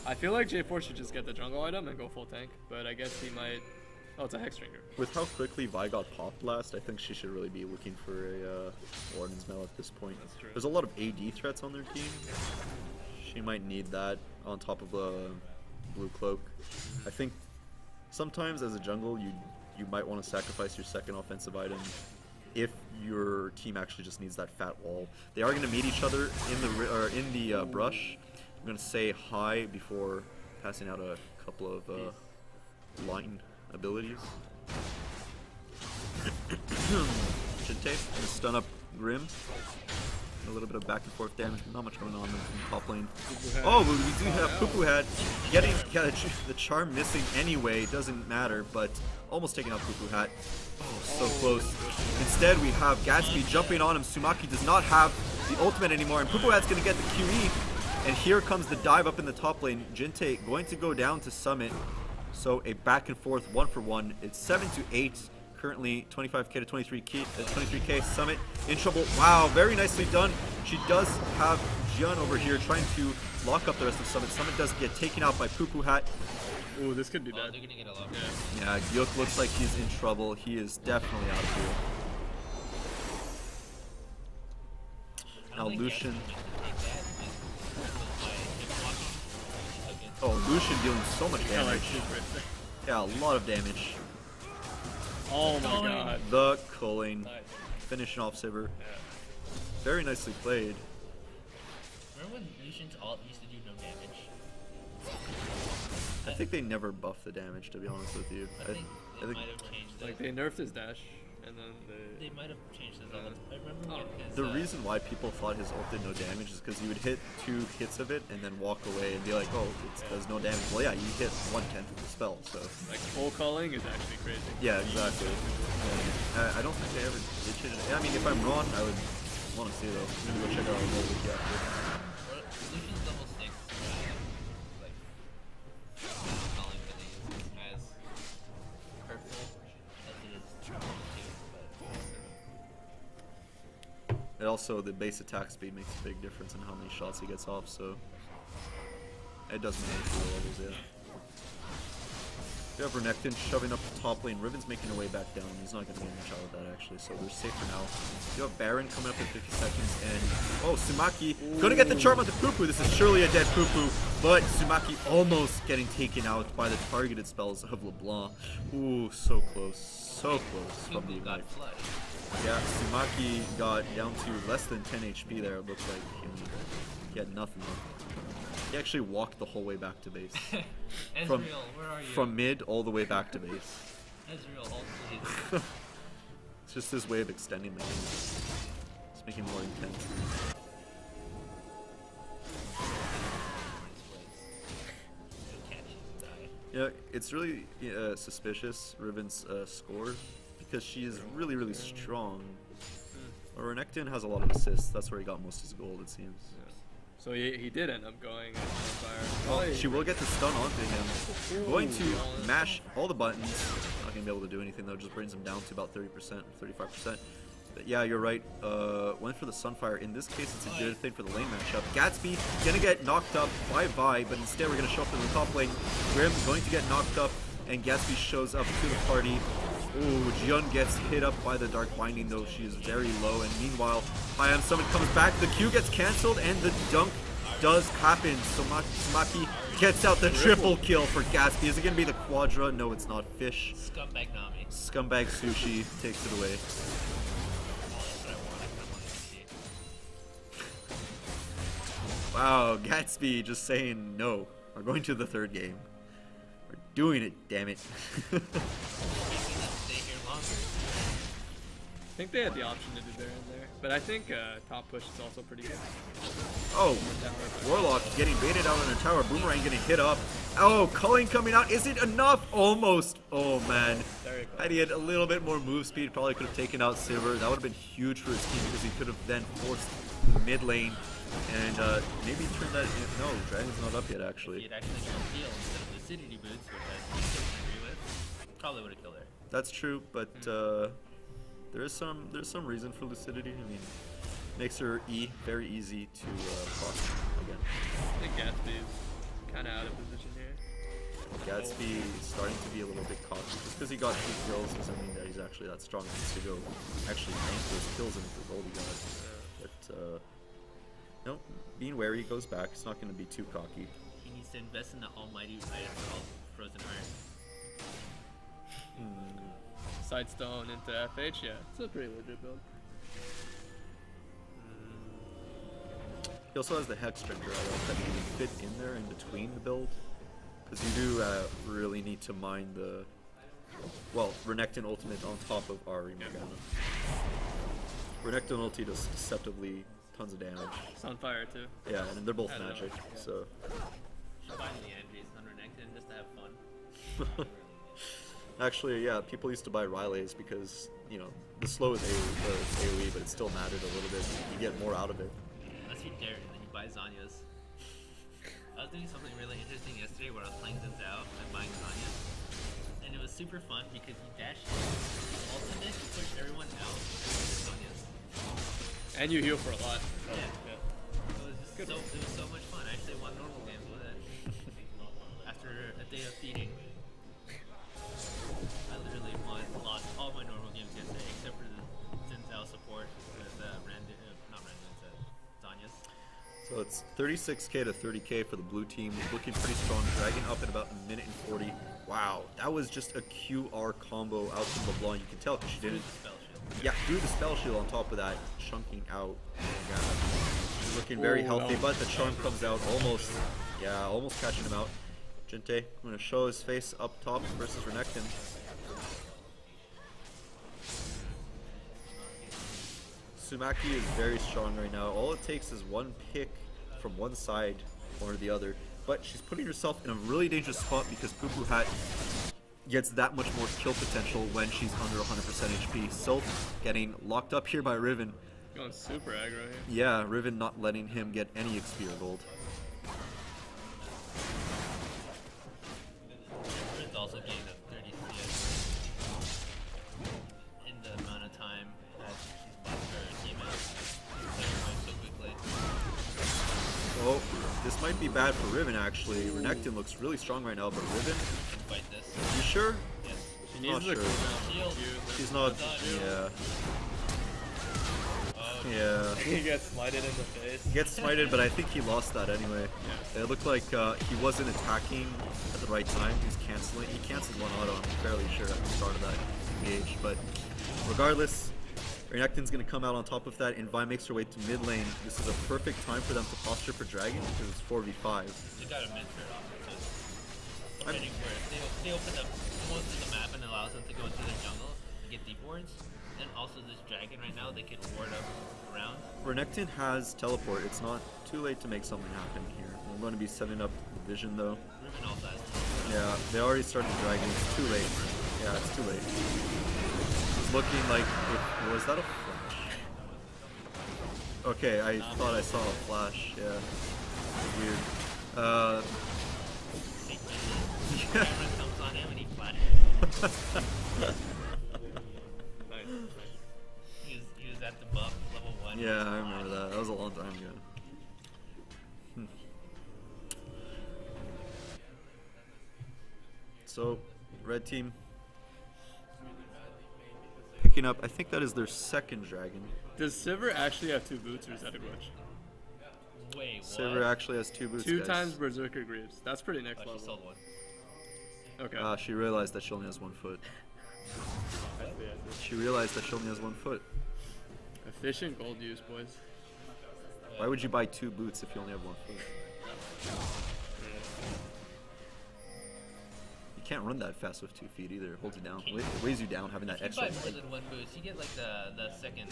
I feel like J4 should just get the jungle item and go full tank, but I guess he might. Oh, it's a Hexdrinker. With how quickly Vi got popped last, I think she should really be looking for a Warden's Mail at this point. That's true. There's a lot of AD threats on their team. She might need that on top of a blue cloak. I think sometimes as a jungle, you might want to sacrifice your second offensive item if your team actually just needs that fat wall. They are going to meet each other in the brush. I'm going to say hi before passing out a couple of line abilities. Jintae gonna stun up Grim. A little bit of back and forth damage, not much going on in top lane. Oh, we do have Poo-Poo Hat getting the charm missing anyway. Doesn't matter, but almost taking out Poo-Poo Hat. Oh, so close. Instead, we have Gatsby jumping on him. Sumaki does not have the ultimate anymore, and Poo-Poo Hat's gonna get the QE. And here comes the dive up in the top lane. Jintae going to go down to Summit. So a back and forth 1-for-1. It's 7-8. Currently 25k to 23k. Summit in trouble. Wow, very nicely done. She does have Jian over here trying to lock up the rest of Summit. Summit does get taken out by Poo-Poo Hat. Ooh, this could be Oh, bad. they're gonna get a lot. Yeah. Yeah, Gyuk looks like he's in trouble. He is definitely out of here. Now Lucian. Oh, Lucian dealing so much Yeah, like damage. she's right there. Yeah, a lot of damage. Oh my god. The culling. Nice. Finishing off Sivir. Yeah. Very nicely played. Remember when Lucian's ult used to do no damage? I think they never buffed the damage, to be honest with you. I think they might have changed Like that. they nerfed his dash, and then They might have changed his element. I remember Oh. when his, The reason why people thought his ult did no damage is because he would hit 2 hits of it and then walk away and be like, oh, it does no damage. Well, yeah, you hit 1/10 of the spell, so. like full calling is actually crazy. Yeah, exactly. I don't think they ever did change it. I mean, if I'm wrong, I would want to see though. I'm gonna go check out our goal wiki after. Lucian's level 6, like, calling really isn't as hurtful as it is to And also, the base attack speed makes a big difference in how many shots he gets off, so it does matter for the levels, yeah. We have Renekton shoving up the top lane. Riven's making her way back down. He's not going to get much out of that, actually, so we're safe for now. You have Baron coming up in 50 seconds, and oh, Sumaki gonna get the charm on the Poo-Poo. This is surely a dead Poo-Poo, but Sumaki almost getting taken out by the targeted spells of LeBlanc. Ooh, so close. So close from the Poo-Poo got Ignite. flushed. Yeah, Sumaki got down to less than 10 HP there, it looked like. He had nothing left. He actually walked the whole way back to base. Ezreal, where are you? From mid all the way back to base. Ezreal, ult please. It's just his way of extending the game. It's making it more intense. Yeah, it's really suspicious, Riven's score, because she is really, really strong. Well, Renekton has a lot of assists. That's where he got most of his gold, it seems. So he did end up going fire. Oh, she will get the stun onto him. Going to mash all the buttons. Not going to be able to do anything though, just brings him down to about 30%, 35%. But yeah, you're right. Went for the Sunfire. In this case, it's a good thing for the lane matchup. Gatsby going to get knocked up by Vi, but instead we're going to show up in the top lane. Grim going to get knocked up, and Gatsby shows up to the party. Ooh, Jion gets hit up by the Dark Binding though. She is very low, and meanwhile, I Am Summon comes back. The Q gets cancelled, and the dunk does happen. Sumaki gets out the triple kill for Gatsby. Is it going to be the Quadra? No, it's not. Fish. Scumbag Nami. Scumbag Sushi takes it away. That's what I wanted to see. Wow, Gatsby just saying no. We're going to the third game. We're doing it, damn it. Making them stay here longer. I think they had the option to do Baron there, but I think top push is also pretty good. Oh, Warlock getting baited out on a tower. Boomerang getting hit up. Oh, Culling coming out. Is it enough? Almost. Oh, man. Very close. Had he had a little bit more move speed, probably could have taken out Silver. That would have been huge for his team because he could have then forced mid lane and maybe turned that in. No, Dragon's not up yet, If actually. he had actually gone heal instead of Lucidity boots, which I don't agree with, probably would have killed her. That's true, but there's some reason for Lucidity. I mean, makes her E very easy to proc again. I think Gatsby's kind of out of position here. Gatsby is starting to be a little bit cocky. Just because he got 2 kills doesn't mean that he's actually that strong. He needs to go actually rank those kills into the gold he got. But no, being wary, he goes back. It's not going to be too cocky. He needs to invest in the almighty item called Frozen Iron. Sidestone into FH, yeah, it's a pretty legit build. He also has the Hex Drinker that can fit in there in between the build. Because you do really need to mine the, well, Renekton ultimate on top of Ari Morgana. Renekton ulti does deceptively tons of damage. Sunfire too. Yeah, and they're both I know, magic, yeah. so. Should buy the energies on Renekton just to have fun. Actually, yeah, people used to buy Rileys because, you know, the slow is AoE, but it still mattered a little bit. You get more out of it. Unless you dare and then you buy Zanya's. I was doing something really interesting yesterday where I was playing Zinzao and buying Zanya's. And it was super fun because you dash in, you ultimate, you push everyone out, and you Zanya's. And you heal for a lot. Yeah. Yeah. It was so much fun. I actually won normal games with it. After a day of feeding. I literally lost all my normal games yesterday except for the Zinzao support with Zanya's. So it's 36k to 30k for the blue team. Looking pretty strong. Dragon up in about 1 minute and 40. Wow, that was just a QR combo out from LeBlanc. You can tell because she didn't. Spell shield. Yeah, threw the spell shield on top of that, chunking out. She's looking very Ooh, healthy, no. but the charm comes out almost. Yeah, almost catching him out. Jinte, I'm gonna show his face up top versus Renekton. Sumaki is very strong right now. All it takes is one pick from one side or the other. But she's putting herself in a really dangerous spot because Poo Hat gets that much more kill potential when she's under 100% HP. Sylph getting locked up here by Riven. Going super aggro here. Yeah, Riven not letting him get any XP or gold. Riven's also getting a 30 CS in the amount of time that she's bought her teammates. They're going so quickly. Oh, this might be bad for Riven actually. Renekton looks really strong right now, but Riven, Can fight this. you sure? Yes. She Not needs the sure. cooldown. Shield. She's not, yeah. Oh, Yeah. He gets smited in the face. Gets smited, but I think he lost that anyway. Yeah. It looked like he wasn't attacking at the right time. He was canceling. He canceled one auto, I'm fairly sure, at the start of that engage. But regardless, Renekton's going to come out on top of that, and Vi makes her way to mid lane. This is a perfect time for them to posture for Dragon because it's 4v5. You got a mid turret off too. Already where if they open up most of the map and allows them to go into their jungle and get deep wards, and also this dragon right now, they can ward up around. Renekton has teleport. It's not too late to make something happen here. I'm going to be setting up the vision though. Riven also has Yeah, they already started the dragon. It's too late. Yeah, it's too late. It's looking like was that a flash? Okay, I thought I saw a flash. Yeah, weird. camera comes on him and he flashes. Nice. He was at the buff level 1. Yeah, I remember that. That was a long time ago. So, red team picking up. I think that is their second dragon. Does Sivir actually have 2 boots, or is that a glitch? Wait, what? Sivir actually has 2 boots. 2 guys. times Berserker Greaves. That's pretty next Oh, she level. sold one. Okay. She realized that she only has 1 foot. I see. She realized that she only has 1 foot. Efficient gold use, boys. Why would you buy 2 boots if you only have 1 foot? You can't run that fast with 2 feet either. It holds you down. It weighs you down having that If you extra. buy more than 1 boost, you get like the second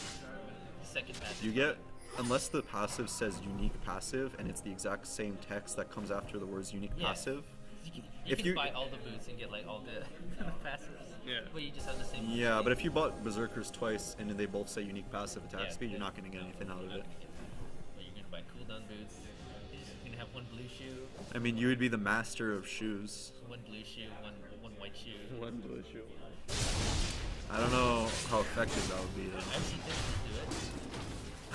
passive. You get, unless the passive says unique passive and it's the exact same text that comes after the words unique Yeah. passive. You if can you- buy all the boots and get like all the passives. Yeah. But you just have the same. Yeah, but if you bought Berserkers twice and then they both say unique passive attack Yeah. speed, you're not going to get anything out of it. Well, you're gonna buy cooldown boots. You're gonna have 1 blue shoe, I mean, you would be the master of shoes. 1 blue shoe, one white shoe. One blue shoe. I don't know how effective that would be though. I've seen Texans do it.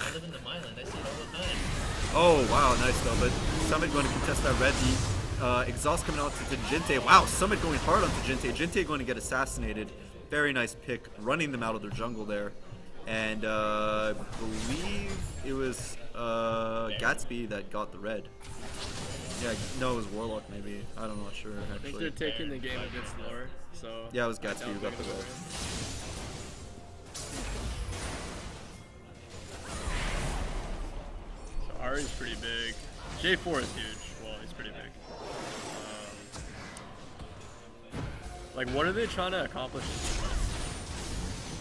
I live in the Myland. I see it all the time. Oh, wow, nice though. But Summit going to contest that red. The exhaust coming out to Jinte. Wow, Summit going hard onto Jinte. Jinte going to get assassinated. Very nice pick, running them out of their jungle there. And I believe it was Gatsby that got the red. Yeah, no, it was Warlock maybe. I don't know, sure I think they're actually. taking the game a bit slower, so... Yeah, it was Gatsby who got the red. So Ari's pretty big. J4 is huge. Well, he's pretty big. Like, what are they trying to accomplish?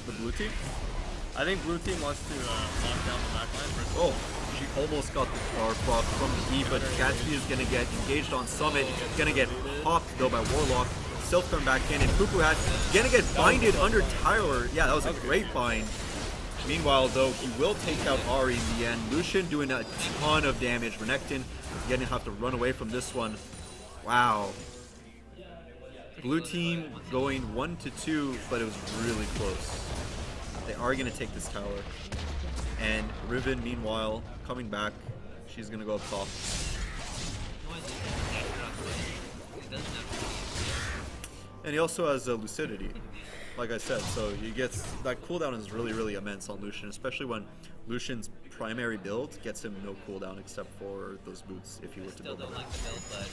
The blue team? I think blue team wants to lock down the backline versus... Oh, she almost got the power proc from the E, but Gatsby is going to get engaged on Summit. Going to get popped though by Warlock. Sylph coming back in, and Poo Hat going to get binded under Tyler. Yeah, that was a great bind. Meanwhile, though, he will take out Ari in the end. Lucian doing a ton of damage. Renekton going to have to run away from this one. Wow. Blue team going 1-2, but it was really close. They are going to take this tower. And Riven, meanwhile, coming back. She's going to go up top. And he also has lucidity, like I said. So he gets that cooldown is really, really immense on Lucian, especially when Lucian's primary build gets him no cooldown except for those boots if he were to Still build don't them. like the build, but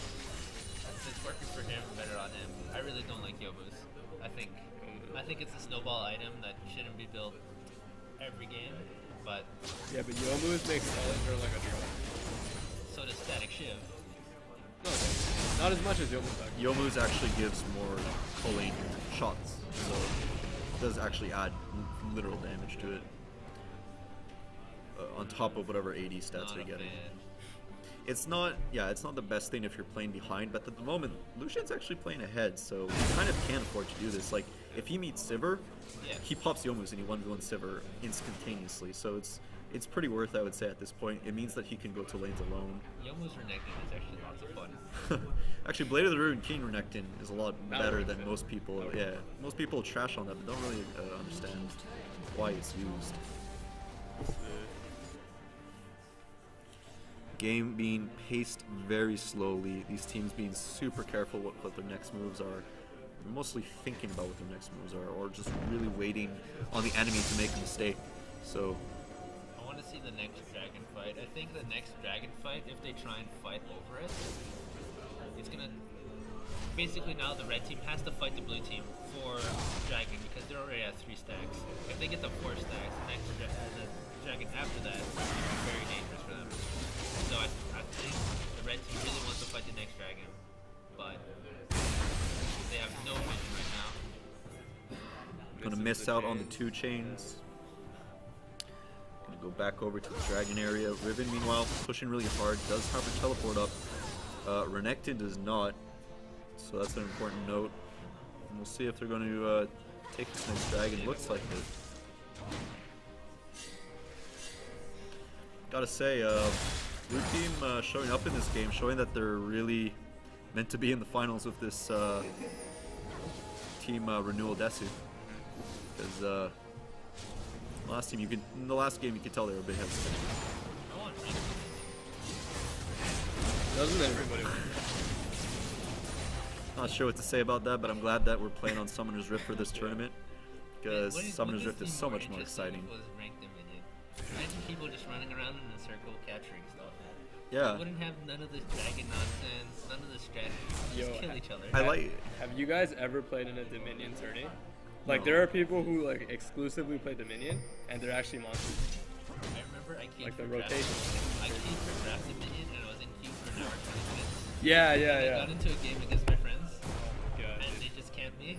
it's working for him, better on him. I really don't like Yobus. I think it's a snowball item that shouldn't be built every game, but Yeah, but Yomu's makes Salinger like a truck. so does Static Shiv. No, not as much as Yomu's back. Yomu's actually gives more culling shots, so it does actually add literal damage to it. on top of whatever AD stats Not you're a getting. fan. It's not the best thing if you're playing behind, but at the moment, Lucian's actually playing ahead, so he kind of can afford to do this. Like, if he meets Sivir, Yeah. he pops Youmu's and he 1v1 Sivir instantaneously, so it's pretty worth, I would say, at this point. It means that he can go to lanes alone. Youmu's Renekton is actually lots of fun. Actually, Blade of the Rune King Renekton is a lot That better works, than yeah. most people. Yeah, most people trash on that, but don't really understand why it's used. Game being paced very slowly. These teams being super careful what their next moves are. Mostly thinking about what their next moves are, or just really waiting on the enemy to make a mistake. So, I want to see the next dragon fight. I think the next dragon fight, if they try and fight over it, it's gonna. Basically, now the red team has to fight the blue team for dragon because they're already at 3 stacks. If they get the 4 stacks, the next the dragon after that is very dangerous for them. So I think the red team really wants to fight the next dragon, but they have no vision right now. gonna miss out on the 2 chains. Gonna go back over to the dragon area. Riven, meanwhile, pushing really hard. Does have her teleport up. Renekton does not. So that's an important note. And we'll see if they're going to take this next dragon. Looks like it. Gotta say, blue team showing up in this game, showing that they're really meant to be in the finals with this team Renewal Desu. Because in the last game you could tell they were a bit hesitant. I want Renekton. Doesn't everybody? Not sure what to say about that, but I'm glad that we're playing on Summoner's Rift for this tournament. Because Summoner's Rift is so much more exciting. Was ranked Dominion. Imagine people just running around in a circle capturing stuff. Yeah. You wouldn't have none of this dragon nonsense, none of this strategy. Yo, Just kill each other. I like Have you guys ever played in a Dominion tourney? Like, there are people who like exclusively play Dominion, and they're actually monsters. I remember I queued Like the for draft. rotation. I queued for draft Dominion and I was in queue for an hour 20 minutes. Yeah, I yeah, got into a game against my friends God. and they just camped me.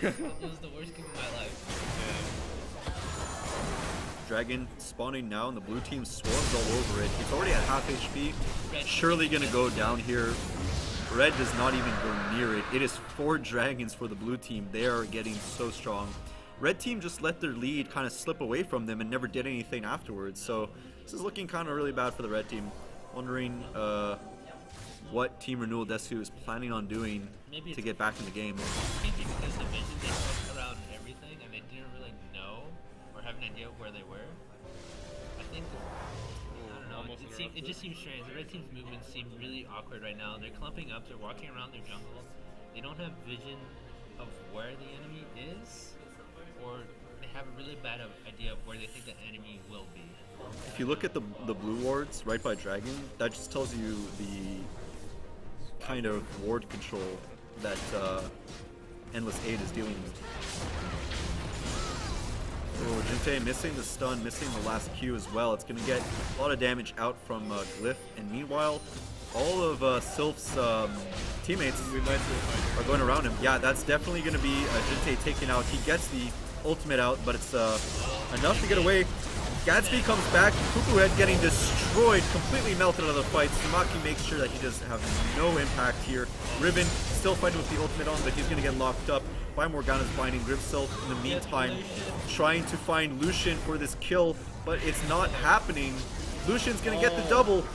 It was the worst game of my life. Dragon spawning now, and the blue team swarms all over it. It's already at half HP. Surely gonna go down here. Red does not even go near it. It is 4 dragons for the blue team. They are getting so strong. Red team just let their lead kind of slip away from them and never did anything afterwards. So this is looking kind of really bad for the red team. Wondering what Team Renewal Desu is planning on doing Maybe to it's- get back in the game. Maybe because the vision they took around everything and they didn't really know or have an idea of where they were. I think, I don't know, Almost it just seems strange. The red team's movements seem really awkward right now. They're clumping up, they're walking around their jungle. They don't have vision of where the enemy is, or they have a really bad idea of where they think the enemy will be. If you look at the blue wards right by Dragon, that just tells you the kind of ward control that Endless 8 is dealing with. Oh, Jinte missing the stun, missing the last Q as well. It's going to get a lot of damage out from Glyph, and meanwhile, all of Sylph's teammates are going around him. Yeah, that's definitely going to be Jinte taken out. He gets the ultimate out, but it's enough to get away. Gatsby comes back, Cuckoo Head getting destroyed, completely melted out of the fight. Sumaki makes sure that he does have no impact here. Riven still fighting with the ultimate on, but he's going to get locked up by Morgana's binding. Grimself in the meantime trying to find Lucian for this kill, but it's not happening. Lucian's going to get the double.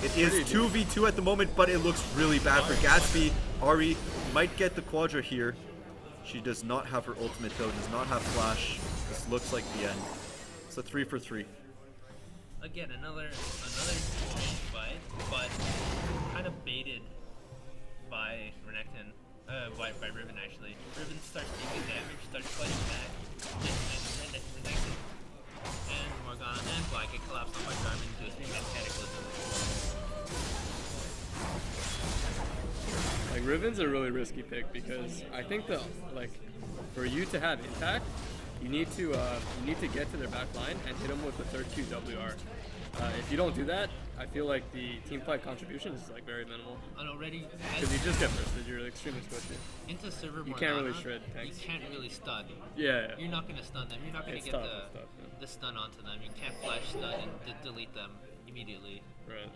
It is 2v2 at the moment, but it looks really bad for Gatsby. Ari might get the Quadra here. She does not have her ultimate though, does not have flash. This looks like the end. It's a 3 for 3. Again, another strange fight, but kind of baited by Renekton, by Riven actually. Riven starts taking damage, starts fighting back, and Renekton and Morgana and Black get collapsed on by Jarvan into a spin cataclysm. Like, Riven's a really risky pick because I think that, like, for you to have impact, you need to get to their back line and hit them with the third Q WR. If you don't do that, I feel like the team fight contribution is like very minimal. And already, Because you just get bursted, you're extremely squishy. into server You can't really Morgana, shred you tanks. can't really stun. Yeah. You're not gonna stun them. You're not gonna It's get tough, the it's tough, yeah. the stun onto them. You can't flash stun and delete them immediately. Right.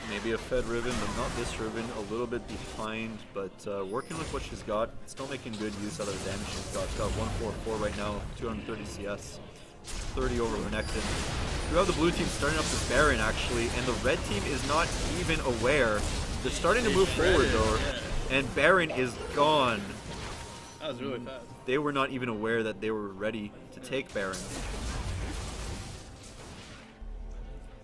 Maybe a Fed Riven, but not this Riven. A little bit behind, but working with what she's got. Still making good use out of the damage she's got. She's got 144 right now, 230 CS, 30 over Renekton. You have the blue team starting up this Baron actually, and the red team is not even aware. They're starting to move forward though, and Baron is gone. That was really fast. They were not even aware that they were ready to take Baron.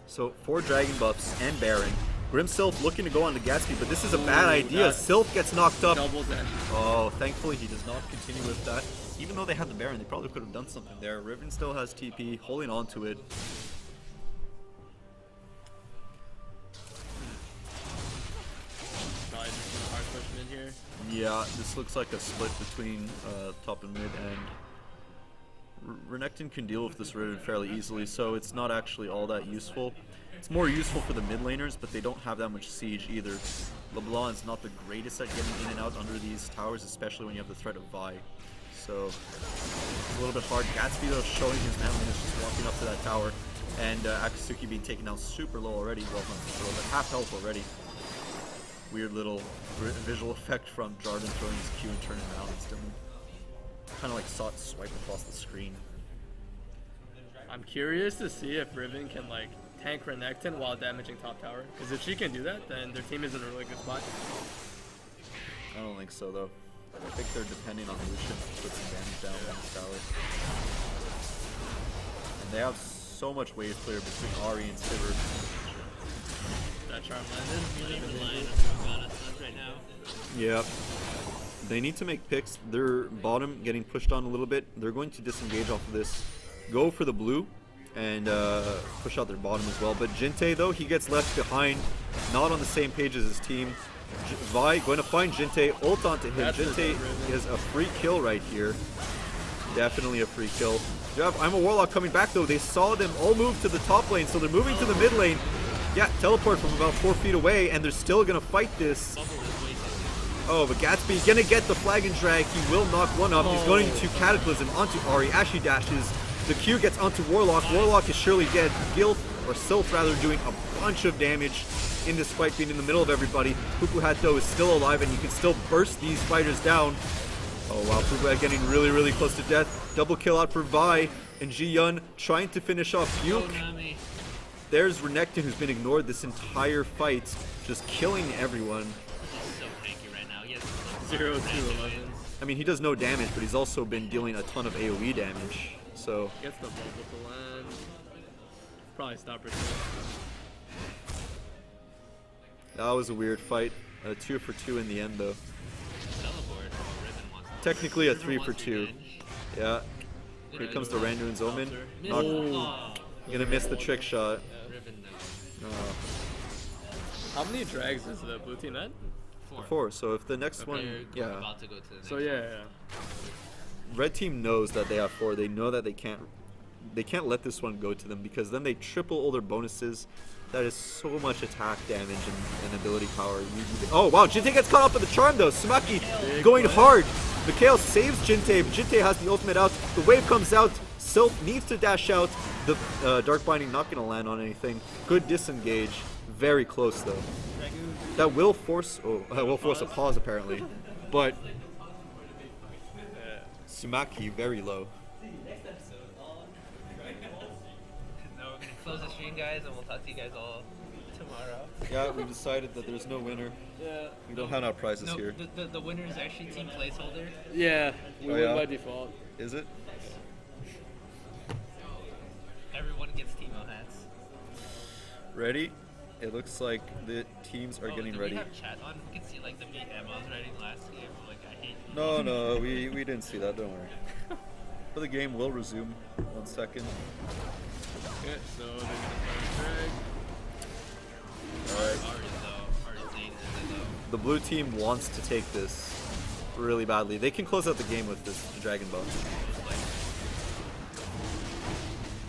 So 4 Dragon buffs and Baron. Grim Sylph looking to go on the Gatsby, but this is a bad idea. that's Sylph gets knocked up. Double damage. Oh, thankfully he does not continue with that. Even though they had the Baron, they probably could have done something there. Riven still has TP, holding on to it. Probably just some hard pushing in here. Yeah, this looks like a split between top and mid, and Renekton can deal with this Riven fairly easily, so it's not actually all that useful. It's more useful for the mid laners, but they don't have that much siege either. LeBlanc's not the greatest at getting in and out under these towers, especially when you have the threat of Vi. So it's a little bit hard. Gatsby though showing his manliness, just walking up to that tower, and Akatsuki being taken down super low already. Well, not super low, but half health already. Weird little visual effect from Jarvan throwing his Q and turning around instantly. Kind of like saw it swipe across the screen. I'm curious to see if Riven can like tank Renekton while damaging top tower. Because if she can do that, then their team is in a really good spot. I don't think so though. I think they're depending on Lucian to put some damage down on this tower. And they have so much wave clear between Ahri and Sivir. That charm Not landed. even lying on Morgana stuff right now. Yeah. They need to make picks. Their bottom getting pushed on a little bit. They're going to disengage off of this. Go for the blue and push out their bottom as well. But Jinte though, he gets left behind. Not on the same page as his team. Vi going to find Jinte, ult onto him. That's Jinte is a free kill right here. Definitely a free kill. I'm a Warlock coming back though. They saw them all move to the top lane, so they're moving to the mid lane. Yeah, teleport from about 4 feet away, and they're still gonna fight this. Oh, but Gatsby gonna get the flag and drag. He will knock one up. He's going to Cataclysm onto Ahri. Ashy dashes. The Q gets onto Warlock. Warlock is surely dead. Gilf, or Sylph rather, doing a bunch of damage in this fight, being in the middle of everybody. Pupuhat though is still alive, and you can still burst these fighters down. Oh wow, Pupuhat getting really, really close to death. Double kill out for Vi, and Ji-Yun trying to finish off Puke. There's Renekton, who's been ignored this entire fight, just killing everyone. He's so tanky right now. He has 0 to 11. I mean, he does no damage, but he's also been dealing a ton of AoE damage. So Gets the bubble to land. Probably stop her. that was a weird fight. 2 for 2 in the end, though. teleport. Riven wants to- Technically a Riven 3 for wants 2. revenge. Yeah. Here comes the Randuin's Omen. Missed. Not Oh, gonna miss the trick shot. Riven How many drags is the blue team at? 4. So if the next They're one, yeah. about to go to the next So one. yeah. Red team knows that they have 4. They know that they can't let this one go to them, because then they triple all their bonuses. That is so much attack damage and ability power. Oh wow, Jinte gets caught up in the charm though. Sumaki going hard. Mikhail saves Jinte, but Jinte has the ultimate out. The wave comes out. Sylph needs to dash out. The Dark Binding not going to land on anything. Good disengage. Very close though. That will force a pause apparently. But Sumaki very low. No, we're gonna close the stream, guys, and we'll talk to you guys all tomorrow. Yeah, we decided that there's no winner. Yeah. We don't have our prizes No, here. the winner is actually team placeholder. Yeah. We Oh, win yeah? by default. Is it? Everyone gets Teemo hats. Ready? It looks like the teams are getting do ready. We have chat on. We can see like the meet Emma was writing last game. Like I hate. No, we didn't see that. Don't worry. But the game will resume. 1 second. Okay, so they're gonna start drag. All right. Ari's Zane is though. The blue team wants to take this really badly. They can close out the game with this Dragon Ball.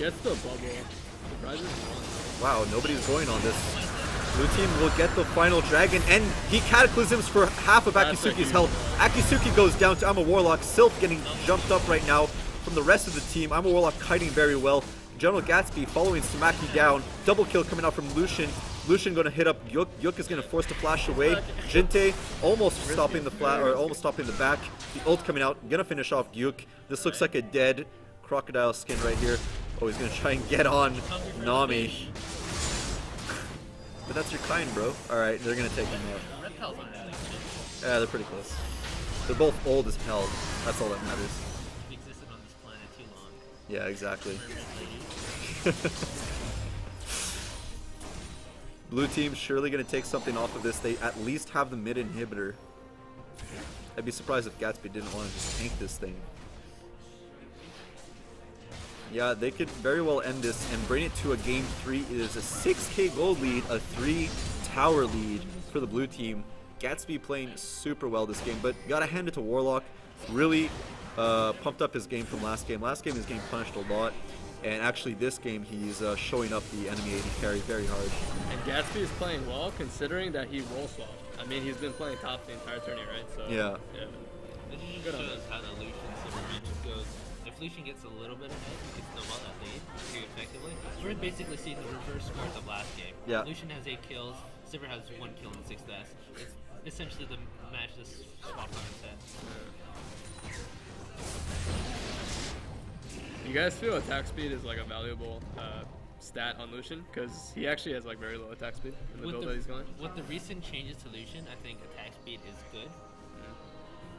Gets the bubble. Surprises one. Wow, nobody's going on this. Blue team will get the final dragon, and he cataclysms for half of That's a Akisuki's huge health. Akisuki goes down to I'm a Warlock. Sylph getting jumped up right now from the rest of the team. I'm a Warlock kiting very well. General Gatsby following Sumaki down. Double kill coming out from Lucian. Lucian going to hit up Yuk. Yuk is going to force the flash away. Jinte almost stopping the almost stopping the back. The ult coming out, going to finish off Yuk. This looks like a dead crocodile skin right here. Oh, he's going to try and get on Nami. But that's your kind, bro. Alright, they're going to take him out. Reptiles aren't really good. Yeah, they're pretty close. They're both old as hell. That's all that matters. We existed on this planet too long. Yeah, exactly. Mermaid lady. Blue team surely going to take something off of this. They at least have the mid inhibitor. I'd be surprised if Gatsby didn't want to just tank this thing. Yeah, they could very well end this and bring it to a game 3. It is a 6k gold lead, a 3 tower lead for the blue team. Gatsby playing super well this game, but gotta hand it to Warlock. Really pumped up his game from last game. Last game he was getting punished a lot, and actually this game he's showing up the enemy AD carry very hard. And Gatsby is playing well considering that he roll swapped. I mean, he's been playing top the entire tourney, right? So Yeah. This just Good on shows how the Lucian Silver matchup goes. If Lucian gets a little bit ahead, he can snowball that lead pretty effectively. We're basically seeing the reverse scores of last game. Yeah. Lucian has 8 kills, Silver has 1 kill and 6 deaths. It's essentially the match that's swapped on its head. You guys feel attack speed is like a valuable stat on Lucian? Because he actually has like very low attack speed in the build that he's going. With the recent changes to Lucian, I think attack speed is good.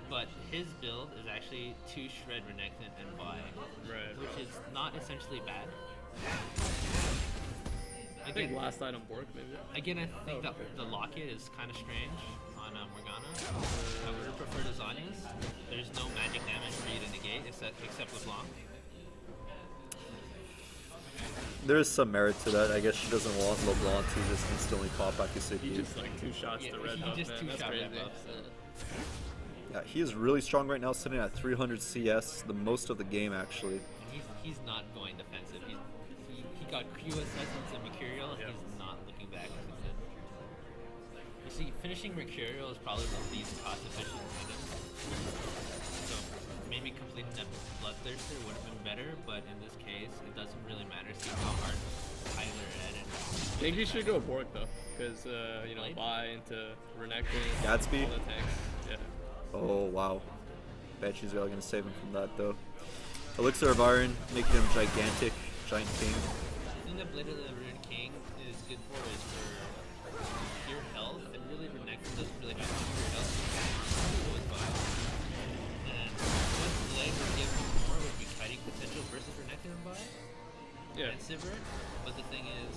But his build is actually 2 Shred, Renekton, and Vi. Right. Which is not essentially bad. I think last item Bork maybe. Again, I think okay. the locket is kind of strange on Morgana. I would have preferred Azania's. There's no magic damage for you to negate except with Long. There is some merit to that. I guess she doesn't want LeBlanc to just instantly pop He Akisuki. just like 2 shots to red buff, just man. 2 That's shot crazy. red buffs. Yeah, he is really strong right now, sitting at 300 CS, the most of the game actually. He's not going defensive. He got Q Essence and Mercurial. Yeah. He's not looking back. You see, finishing Mercurial is probably the least cost efficient item. So maybe completing that Bloodthirster would have been better, but in this case, it doesn't really matter seeing how hard Tyler at it. I think he should go Bork though, because you know, buy into Renekton, Gatsby? all the tanks. Yeah. Oh wow. Bet she's really gonna save him from that though. Elixir of Iron, making him gigantic, giant king. The thing that Blade of the Ruined King is good for is for pure health, and really Renekton doesn't really have much pure health. Always buy. And what Blade would give more would be kiting potential versus Renekton and buy. Yeah. And Sivir, but the thing is,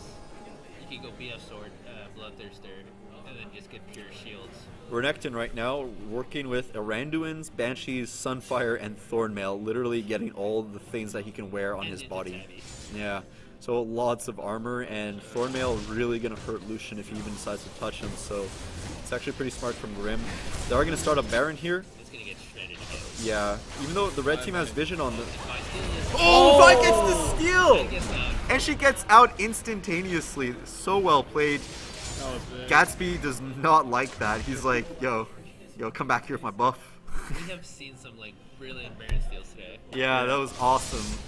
you can go BF Sword, Bloodthirster, and then just get pure shields. Renekton right now working with Aranduins, Banshees, Sunfire, and Thornmail, literally getting all the things that he can wear on And his Ninja body. Tabby. Yeah, so lots of armor, and Thornmail really gonna hurt Lucian if he even decides to touch him, so it's actually pretty smart from Grim. They are gonna start a Baron here. It's gonna get shredded again. Yeah, even though the red team has vision on the... If I steal this, Oh, Vi gets the steal! I guess out. And she gets out instantaneously. So well played. That was big. Gatsby does not like that. He's like, yo, come back here with my buff. We have seen some like brilliant Baron steals today. Yeah, that was awesome.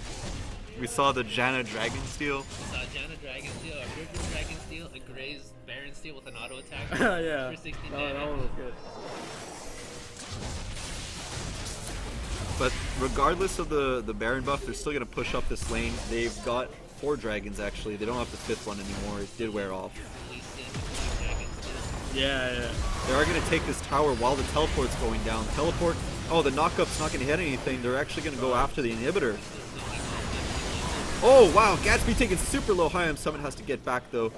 We saw the Janna Dragon steal. We saw Janna Dragon steal, a River Dragon steal, a Graze Baron steal with an auto attack Yeah. for 60 That damage. one was good. But regardless of the Baron buff, they're still going to push up this lane. They've got 4 dragons actually. They don't have the 5th one anymore. It did wear off. Lee Sin, Dragon steal. Yeah. They are going to take this tower while the teleport's going down. Teleport. Oh, the knockup's not going to hit anything. They're actually going to go after the inhibitor. Oh, wow. Gatsby taking super low high on summon. Has to get back, though.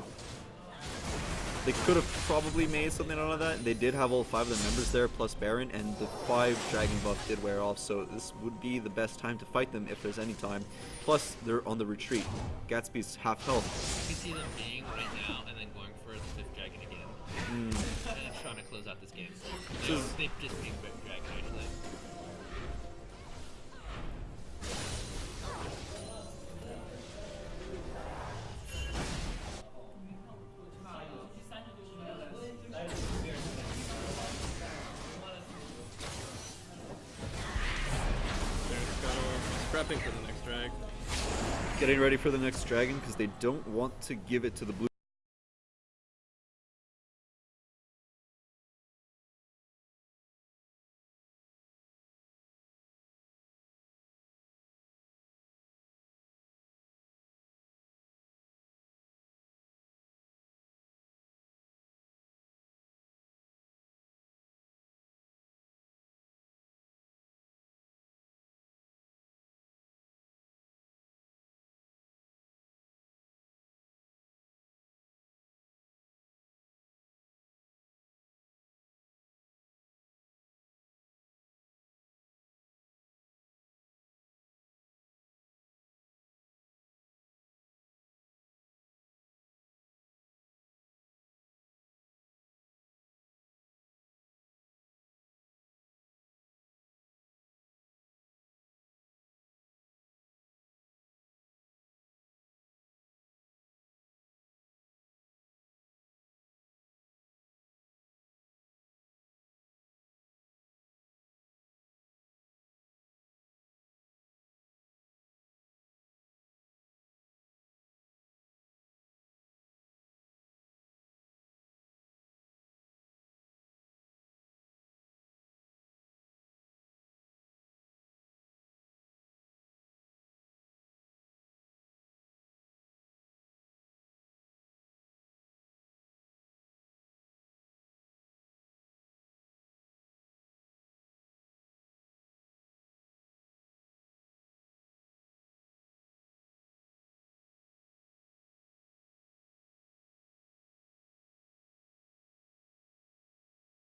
They could have probably made something out of that. They did have all 5 of the members there, plus Baron, and the 5 dragon buff did wear off, so this would be the best time to fight them if there's any time. Plus, they're on the retreat. Gatsby's half health. You can see them being right now and then going for the 5th dragon again. And trying to close out this game. They've just being dragon actually. prepping for the next drag. Getting ready for the next dragon because they don't want to give it to the blue